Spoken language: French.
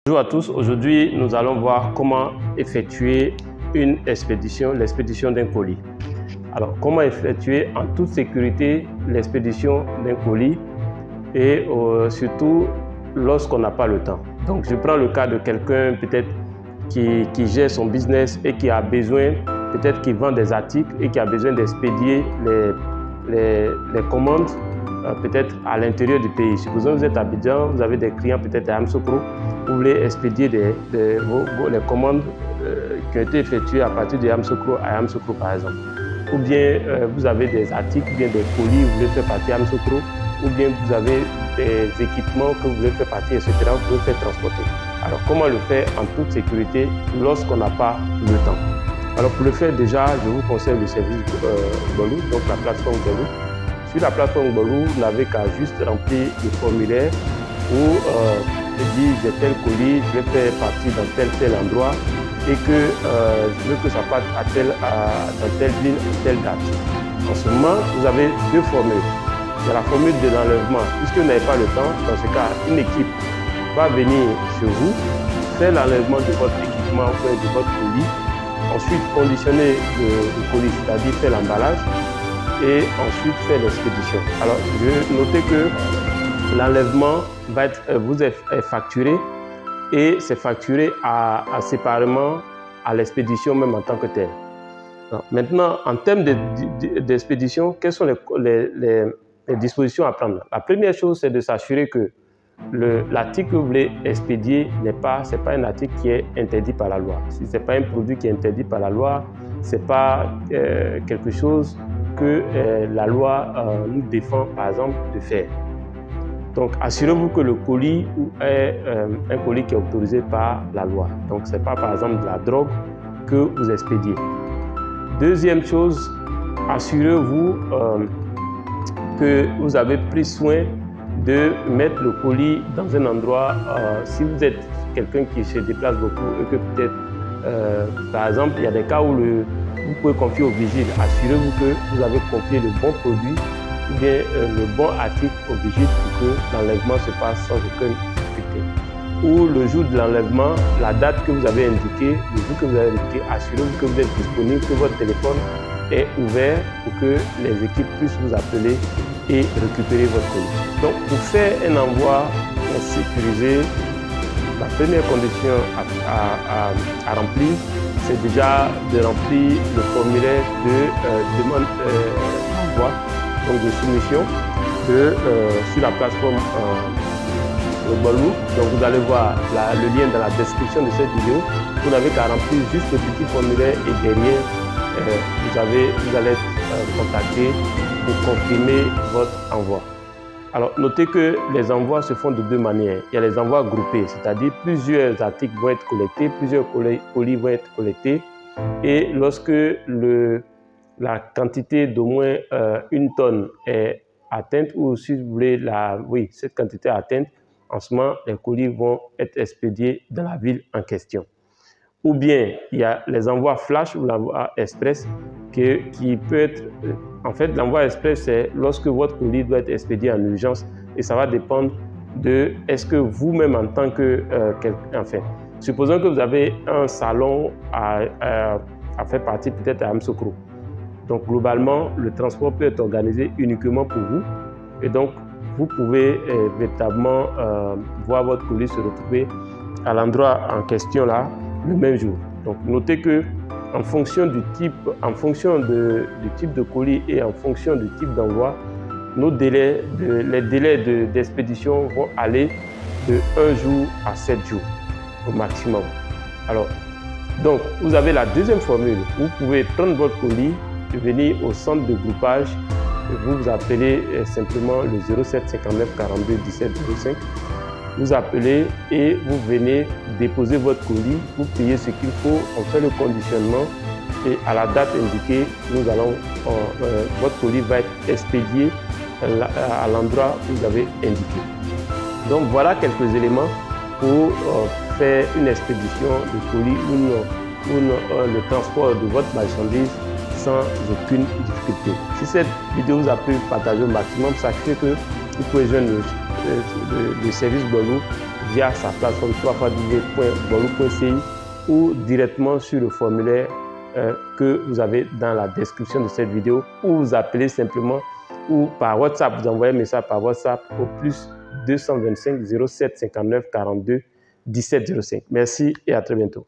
Bonjour à tous, aujourd'hui nous allons voir comment effectuer une expédition, l'expédition d'un colis. Alors comment effectuer en toute sécurité l'expédition d'un colis et surtout lorsqu'on n'a pas le temps. Donc je prends le cas de quelqu'un peut-être qui gère son business et qui a besoin, peut-être qui vend des articles et qui a besoin d'expédier les commandes peut-être à l'intérieur du pays. Supposons que vous êtes à Abidjan, vous avez des clients peut-être à Yamoussoukro, vous voulez expédier les commandes qui ont été effectuées à partir de Yamoussoukro à Yamoussoukro par exemple. Ou bien vous avez des articles, ou bien des colis, vous voulez faire partir à Yamoussoukro, ou bien vous avez des équipements que vous voulez faire partir, etc. Vous pouvez faire transporter. Alors comment le faire en toute sécurité lorsqu'on n'a pas le temps? Alors pour le faire déjà, je vous conseille le service Gbolou, donc la plateforme Gbolou. Sur la plateforme Gbolou, vous n'avez qu'à juste remplir le formulaire où dit j'ai tel colis, je vais faire partie dans tel endroit et que je veux que ça parte dans telle ville, à telle date. En ce moment, vous avez deux formules. Il y a la formule de l'enlèvement. Puisque vous n'avez pas le temps, dans ce cas, une équipe va venir chez vous, faire l'enlèvement de votre équipement ou de votre colis, ensuite conditionner le colis, c'est-à-dire faire l'emballage, et ensuite faire l'expédition. Alors, je notais que l'enlèvement vous est facturé et c'est facturé séparément à l'expédition même en tant que tel. Maintenant, en termes d'expédition, quelles sont les dispositions à prendre? La première chose, c'est de s'assurer que l'article que vous voulez expédier c'est pas un article qui est interdit par la loi. Si ce n'est pas un produit qui est interdit par la loi, ce n'est pas quelque chose que la loi nous défend, par exemple, de faire. Donc, assurez-vous que le colis est un colis qui est autorisé par la loi. Donc, ce n'est pas, par exemple, de la drogue que vous expédiez. Deuxième chose, assurez-vous que vous avez pris soin de mettre le colis dans un endroit, si vous êtes quelqu'un qui se déplace beaucoup et que peut-être, par exemple, il y a des cas où vous pouvez confier au vigile. Assurez-vous que vous avez confié le bon produit ou bien le bon article au vigile pour que l'enlèvement se passe sans aucune difficulté. Ou le jour de l'enlèvement, la date que vous avez indiquée, le jour que vous avez indiqué, assurez-vous que vous êtes disponible, que votre téléphone est ouvert pour que les équipes puissent vous appeler et récupérer votre colis. Donc pour faire un envoi sécurisé, la première condition à remplir, c'est déjà de remplir le formulaire de demande d'envoi, donc de soumission sur la plateforme Gbolou. Donc vous allez voir le lien dans la description de cette vidéo. Vous n'avez qu'à remplir juste le petit formulaire et derrière vous allez être contacté pour confirmer votre envoi. Alors notez que les envois se font de deux manières. Il y a les envois groupés, c'est-à-dire plusieurs articles vont être collectés, plusieurs colis vont être collectés et lorsque la quantité d'au moins 1 tonne est atteinte ou si vous voulez cette quantité est atteinte, en ce moment les colis vont être expédiés dans la ville en question. Ou bien il y a les envois flash ou l'envoi express qui peut être, en fait l'envoi express c'est lorsque votre colis doit être expédié en urgence et ça va dépendre de est-ce que vous-même en tant que enfin, supposons que vous avez un salon à faire partie peut-être à Yamoussoukro. Donc globalement le transport peut être organisé uniquement pour vous et donc vous pouvez véritablement voir votre colis se retrouver à l'endroit en question là le même jour. Donc notez que en fonction du type de colis et en fonction du type d'envoi, les délais d'expédition vont aller de 1 jour à 7 jours au maximum. Alors, donc vous avez la deuxième formule. Vous pouvez prendre votre colis et venir au centre de groupage. Vous appelez simplement le 07 59 42 17 05. Vous appelez et vous venez déposer votre colis, vous payez ce qu'il faut, on fait le conditionnement et à la date indiquée, votre colis va être expédié à l'endroit où vous avez indiqué. Donc voilà quelques éléments pour faire une expédition de colis ou le transport de votre marchandise sans aucune difficulté. Si cette vidéo vous a pu partager au maximum, sachez que vous pouvez joindre le service Gbolou via sa plateforme www.borloo.ci ou directement sur le formulaire que vous avez dans la description de cette vidéo, ou vous appelez simplement, ou par WhatsApp, vous envoyez un message par WhatsApp au plus 225 07 59 42 17 05. Merci et à très bientôt.